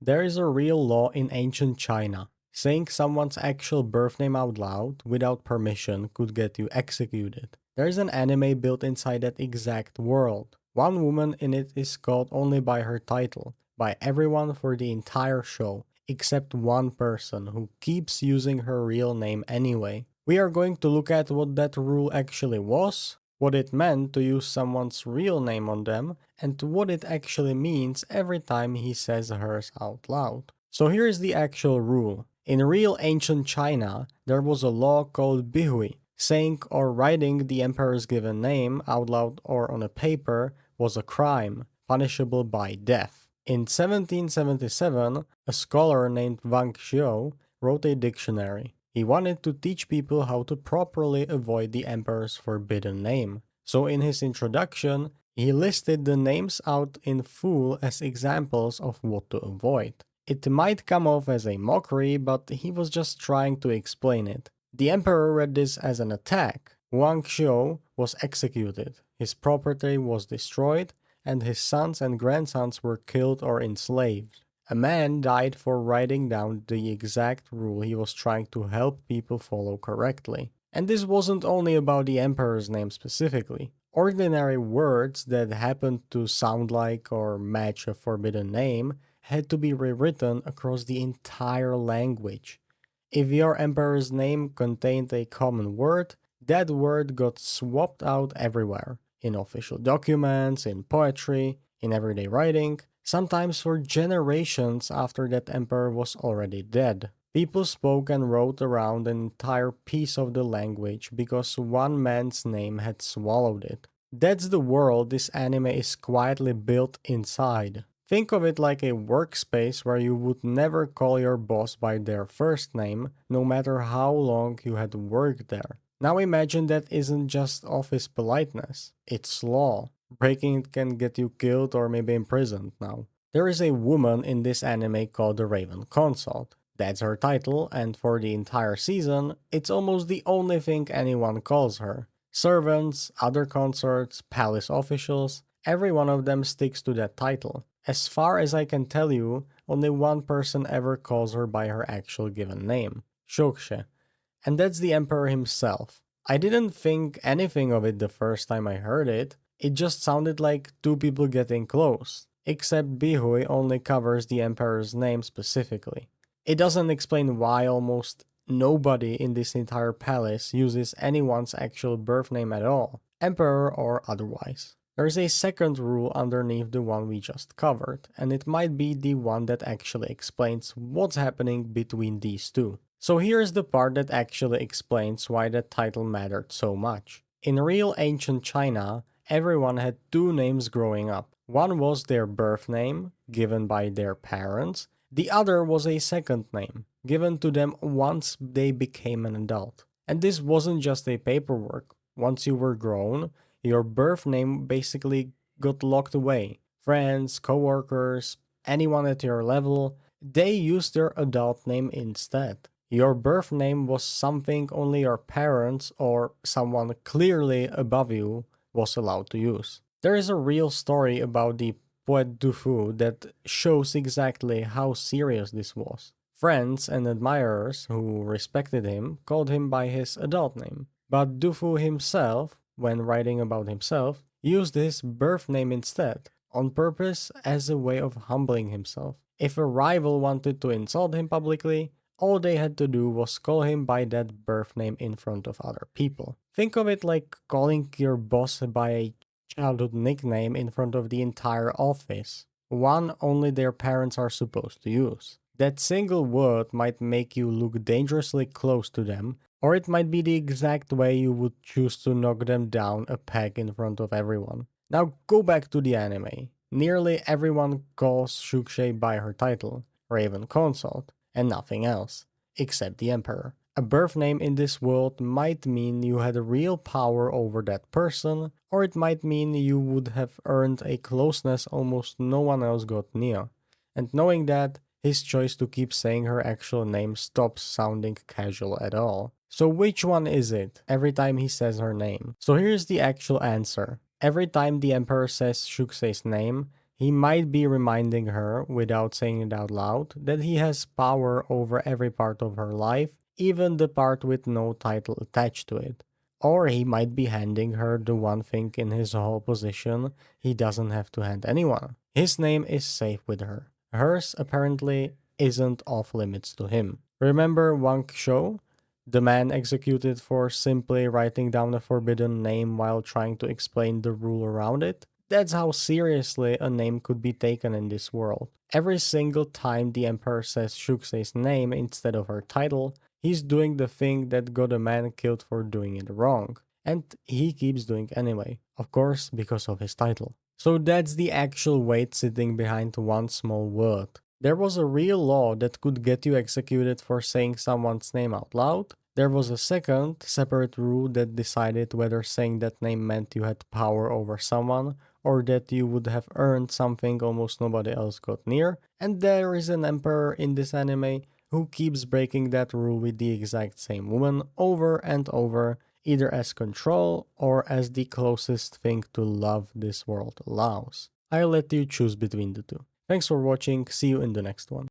There is a real law in ancient China. Saying someone's actual birth name out loud without permission could get you executed. There is an anime built inside that exact world. One woman in it is called only by her title, by everyone for the entire show, except one person who keeps using her real name anyway. We are going to look at what that rule actually was, what it meant to use someone's real name on them, and what it actually means every time he says hers out loud. So here is the actual rule. In real ancient China, there was a law called bihui. Saying or writing the emperor's given name out loud or on a paper was a crime, punishable by death. In 1777, a scholar named Wang Xiu wrote a dictionary. He wanted to teach people how to properly avoid the emperor's forbidden name. So in his introduction, he listed the names out in full as examples of what to avoid. It might come off as a mockery, but he was just trying to explain it. The emperor read this as an attack. Wang Xiu was executed, his property was destroyed, and his sons and grandsons were killed or enslaved. A man died for writing down the exact rule he was trying to help people follow correctly. And this wasn't only about the emperor's name specifically. Ordinary words that happened to sound like or match a forbidden name had to be rewritten across the entire language. If your emperor's name contained a common word, that word got swapped out everywhere. In official documents, in poetry, in everyday writing, sometimes for generations after that emperor was already dead. People spoke and wrote around an entire piece of the language because one man's name had swallowed it. That's the world this anime is quietly built inside. Think of it like a workspace where you would never call your boss by their first name, no matter how long you had worked there. Now imagine that isn't just office politeness, it's law. Breaking it can get you killed or maybe imprisoned now. There is a woman in this anime called the Raven Consort. That's her title, and for the entire season, it's almost the only thing anyone calls her. Servants, other consorts, palace officials, every one of them sticks to that title. As far as I can tell you, only one person ever calls her by her actual given name, Shokushe, and that's the emperor himself. I didn't think anything of it the first time I heard it, it just sounded like two people getting close, except Bihui only covers the emperor's name specifically. It doesn't explain why almost nobody in this entire palace uses anyone's actual birth name at all, emperor or otherwise. There is a second rule underneath the one we just covered, and it might be the one that actually explains what's happening between these two. So here's the part that actually explains why that title mattered so much. In real ancient China, everyone had two names growing up. One was their birth name, given by their parents. The other was a second name, given to them once they became an adult. And this wasn't just a paperwork. Once you were grown, your birth name basically got locked away. Friends, coworkers, anyone at your level, they used their adult name instead. Your birth name was something only your parents or someone clearly above you was allowed to use. There is a real story about the Poet Dufu that shows exactly how serious this was. Friends and admirers who respected him called him by his adult name, but Dufu himself, when writing about himself, used his birth name instead, on purpose as a way of humbling himself. If a rival wanted to insult him publicly, all they had to do was call him by that birth name in front of other people. Think of it like calling your boss by a childhood nickname in front of the entire office, one only their parents are supposed to use. That single word might make you look dangerously close to them, or it might be the exact way you would choose to knock them down a peg in front of everyone. Now go back to the anime. Nearly everyone calls Shuksei by her title, Raven Consort, and nothing else, except the Emperor. A birth name in this world might mean you had real power over that person, or it might mean you would have earned a closeness almost no one else got near. And knowing that, his choice to keep saying her actual name stops sounding casual at all. So which one is it every time he says her name? So here's the actual answer. Every time the Emperor says Shuksei's name, He might be reminding her, without saying it out loud, that he has power over every part of her life, even the part with no title attached to it. Or he might be handing her the one thing in his whole position he doesn't have to hand anyone. His name is safe with her. Hers apparently isn't off limits to him. Remember Wang Shou? The man executed for simply writing down a forbidden name while trying to explain the rule around it? That's how seriously a name could be taken in this world. Every single time the Emperor says Shuxei's name instead of her title, he's doing the thing that got a man killed for doing it wrong. And he keeps doing anyway, of course, because of his title. So that's the actual weight sitting behind one small word. There was a real law that could get you executed for saying someone's name out loud. There was a second, separate rule that decided whether saying that name meant you had power over someone or that you would have earned something almost nobody else got near. And there is an emperor in this anime who keeps breaking that rule with the exact same woman over and over, either as control or as the closest thing to love this world allows. I'll let you choose between the two. Thanks for watching, see you in the next one.